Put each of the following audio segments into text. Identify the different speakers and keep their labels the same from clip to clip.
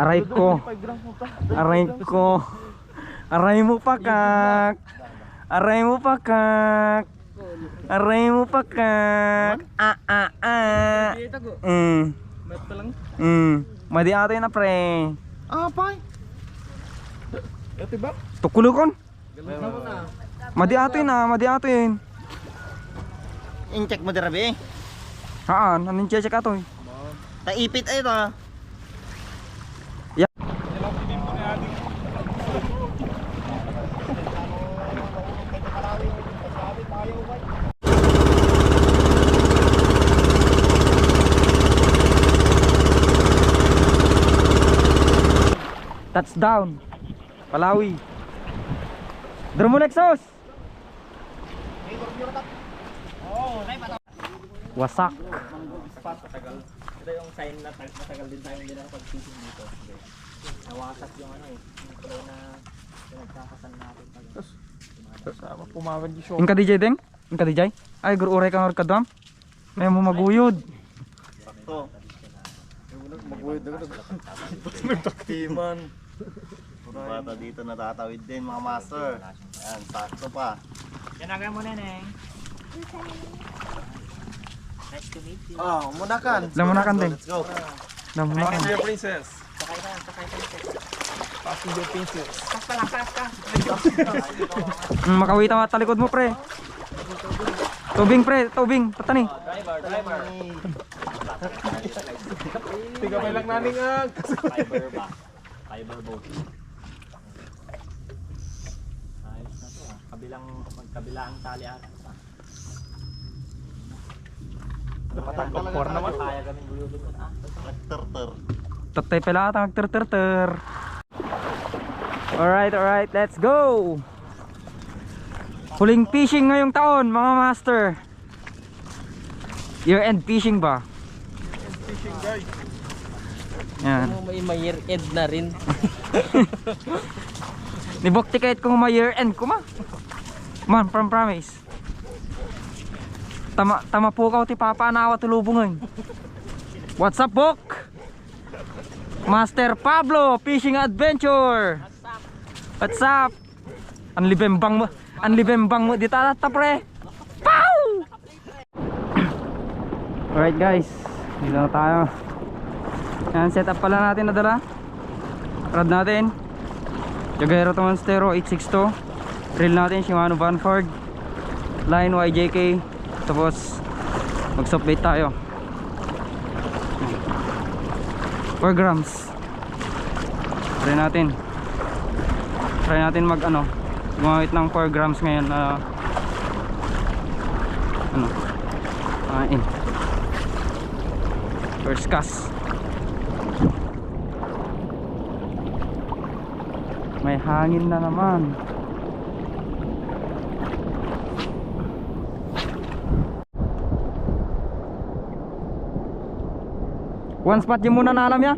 Speaker 1: Aray ko. Aray ko. Aray mo pakak. Aray mo pakak. Aray mo pakak. Madi ato yun na pre.
Speaker 2: Pay. Ito ba?
Speaker 1: Tukulukon. Madi ato yun na. Madi ato yun.
Speaker 3: In-check mo dirabi.
Speaker 1: Haan. Anong check ato eh.
Speaker 3: Taipit ay ito.
Speaker 1: Touchdown. Palawi. Drum mo Lexus. Wasak.
Speaker 3: Ito yung sign na matagal din tayo hindi nakapag-fishing dito. Nawasak yung ano eh. Yung kulay na pinagkakasan natin.
Speaker 2: Sama pumawan di show.
Speaker 1: Ingka DJ deng? Ingka DJ? Ay guru uray kang kadam. May mo maguyod.
Speaker 3: Sakto. Mag-word na nagtakiman. Bata dito natatawid din mga master. Ayan, sakto pa.
Speaker 4: Yan mo neneng. Nice to meet you.
Speaker 3: Munakan.
Speaker 1: Lamunakan deng.
Speaker 3: Let's go.
Speaker 1: Lamunakan.
Speaker 2: Passenger princess.
Speaker 4: Sakay ka.
Speaker 2: Passenger princess.
Speaker 4: Pas pa lang, pas ka.
Speaker 1: Makawita nga talikod mo pre. Tubing pre, tubing. Patani.
Speaker 4: Driver.
Speaker 2: Tiga may lang naning ang.
Speaker 4: Fiber ba? Fiber boat. Ayos na to ah. Kabilang tali ata.
Speaker 2: Napatagpor naman.
Speaker 4: Kaya kami gulubin ko.
Speaker 3: Nagterter.
Speaker 1: Tatay pala ata magter-ter-ter. Alright, let's go. Huling fishing ngayong taon mga master. Year end fishing ba?
Speaker 2: Fishing guys.
Speaker 1: Yan.
Speaker 4: May year end na rin.
Speaker 1: Nibok ticket kung may year end ko ma. Man, promise. Tama po ka ti papa na tulubungan. What's up, Bok? Master Pablo Fishing Adventure. What's up? Anlibembang mo dito ata pre. Pow! Alright guys, dito na tayo. Yan, setup pala natin nadala. Rod natin Jagero to Monstero 862. Reel natin Shimano Vanford. Line YJK. Tapos mag soft bait tayo 4 grams. Try natin mag gumamit ng 4 grams ngayon na first cast. May hangin na naman. One spot yung muna na alam ya.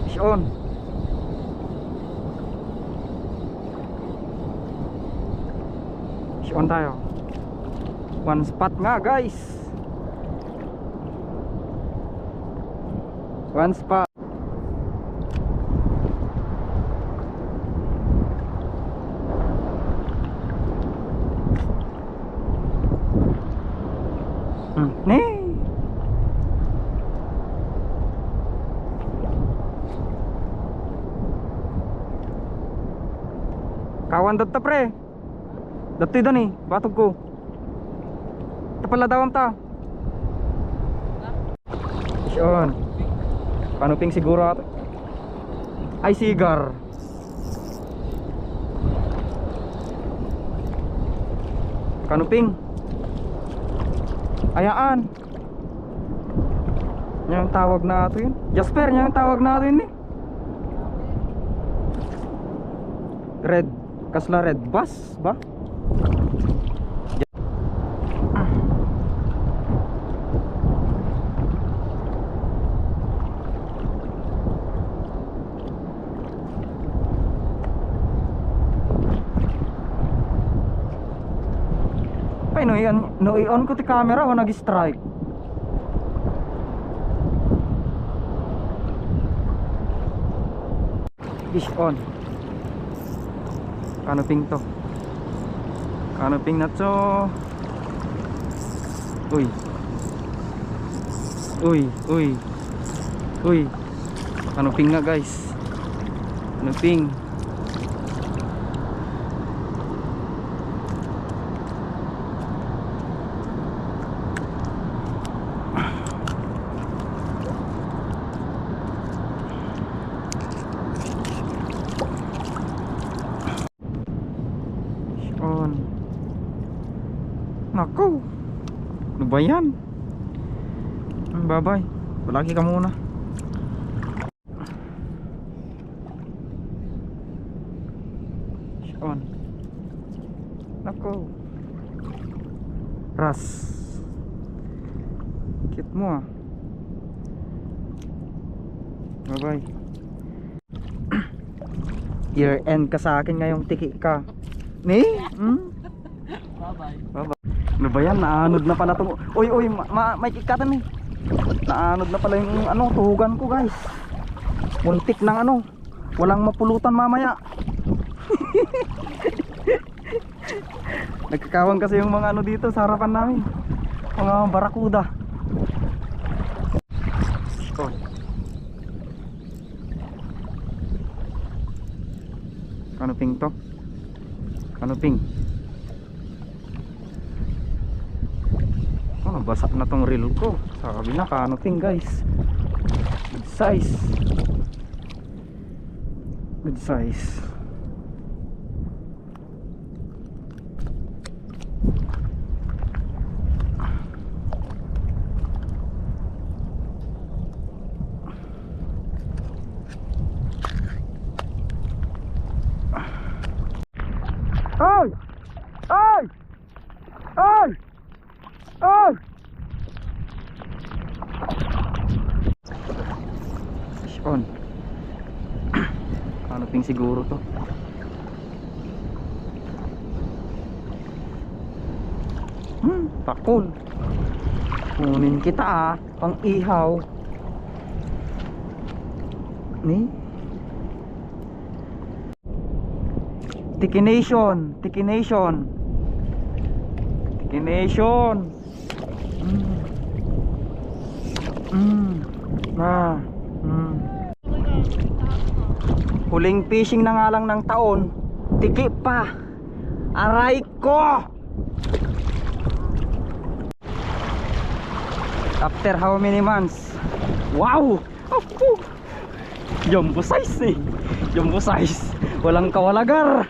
Speaker 1: Fish on. Fish on tayo. One spot nga guys. One spot. Kawan data pre. Dati dan eh, batog ko. Ito pala dawam ta. Yun. Panuping siguro ato. Ay sigar. Kanuping. Ayaan. Yang tawag na ato yun. Jasper, yang tawag na ato yun eh. Red. Kasla red bus ba? Ay, no i-on ko ti camera o nag-strike. Fish on. Kanuping to. Kanuping na to. Uy. Uy, uy. Uy. Kanuping nga guys. Kanuping. On. Nako. Ano ba yan? Bye-bye. Palagi ka muna. On. Nako. Ras. Cute mo ah. Bye-bye. Year end ka sa akin ngayong tiki ka. Ni?
Speaker 3: Bye-bye.
Speaker 1: Bye-bye. Ano ba yan? Naanod na pala itong... Uy, may kikatan eh. Naanod na pala yung ano, tuhugan ko guys. Muntik ng ano. Walang mapulutan mamaya. Nagkakawang kasi yung mga ano dito sa harapan namin. Mga barakuda. Oh. Kanuping to? Kanuping. Oh, basak na tong reel ko. Sabi na kanuping guys. Good size. Good size. Ay! Ay! Ay! Ay! Fish on. Kanuping siguro to. Takol. Kunin kita ah, pang ihaw. Ni? Tikination, tikination. Tikination. Huling fishing na nga lang ng taon, tiki pa. Aray ko. After how many months? Wow! Jumbo size eh. Jumbo size. Walang kawalagar.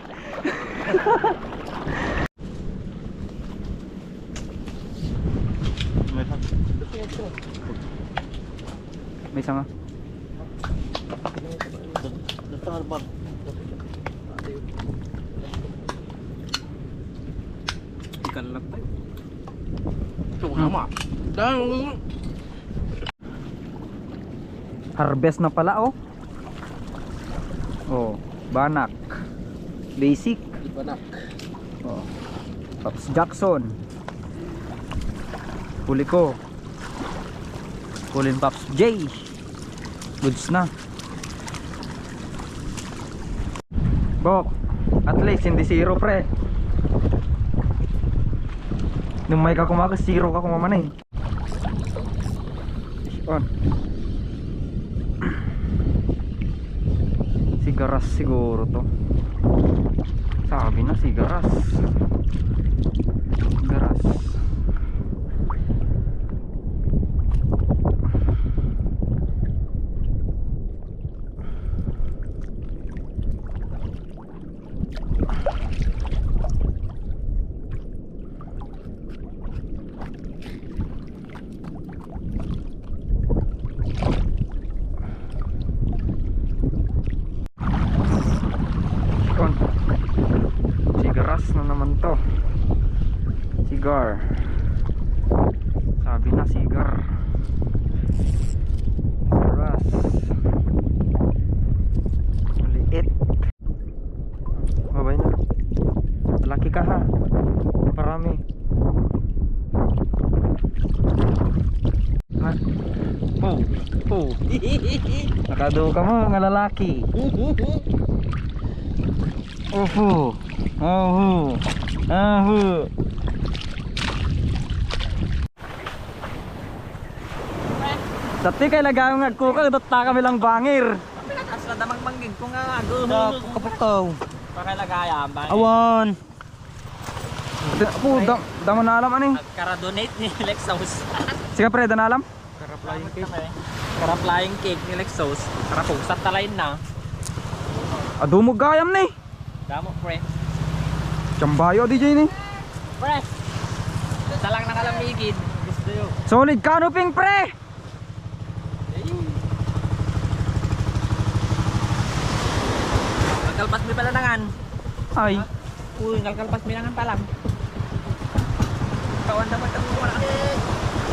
Speaker 1: May isa nga. Ikan lang tayo. Harvest na pala oh. Oh, banak. Basic.
Speaker 2: Banak.
Speaker 1: Oh. Pops Jackson. Huli ko. Hulin Pops J. Goods na. Bok, at least hindi zero pre. Nung may ka kumakas, zero ka kumamanay. On. Sigaras siguro to. Sabi na sigaras. Sigaras. Sigaras na naman to. Sigar. Sabi na sigar. Sigaras. Maliit. Babay na. Malaki ka ha. Parami. Nakaduka mo nga lalaki. Oho. Oho. Oho. Dati kay lagayo nga kuka, data kami lang bangir.
Speaker 3: Pinatas na damang manggig ko nga
Speaker 1: Kapakaw.
Speaker 3: Pakalagayam ba?
Speaker 1: Awan. Po, damo na alam ani.
Speaker 3: Nagkara-donate ni Lexos.
Speaker 1: Sige pre, da na alam.
Speaker 3: Kara-flying cake ni Lexos. Kara-pusat talayin na.
Speaker 1: Adumog gayam ni.
Speaker 3: Damo pre.
Speaker 1: Chambayo DJ ni.
Speaker 3: Pre! Sa lang nakalamigid. Gusto yun.
Speaker 1: Solid canoping pre.
Speaker 3: Nagkalpas mi pala nangan.
Speaker 1: Ay,
Speaker 3: Uy, nagkalpas mi nangan pa lang. Kawan dapat ang mga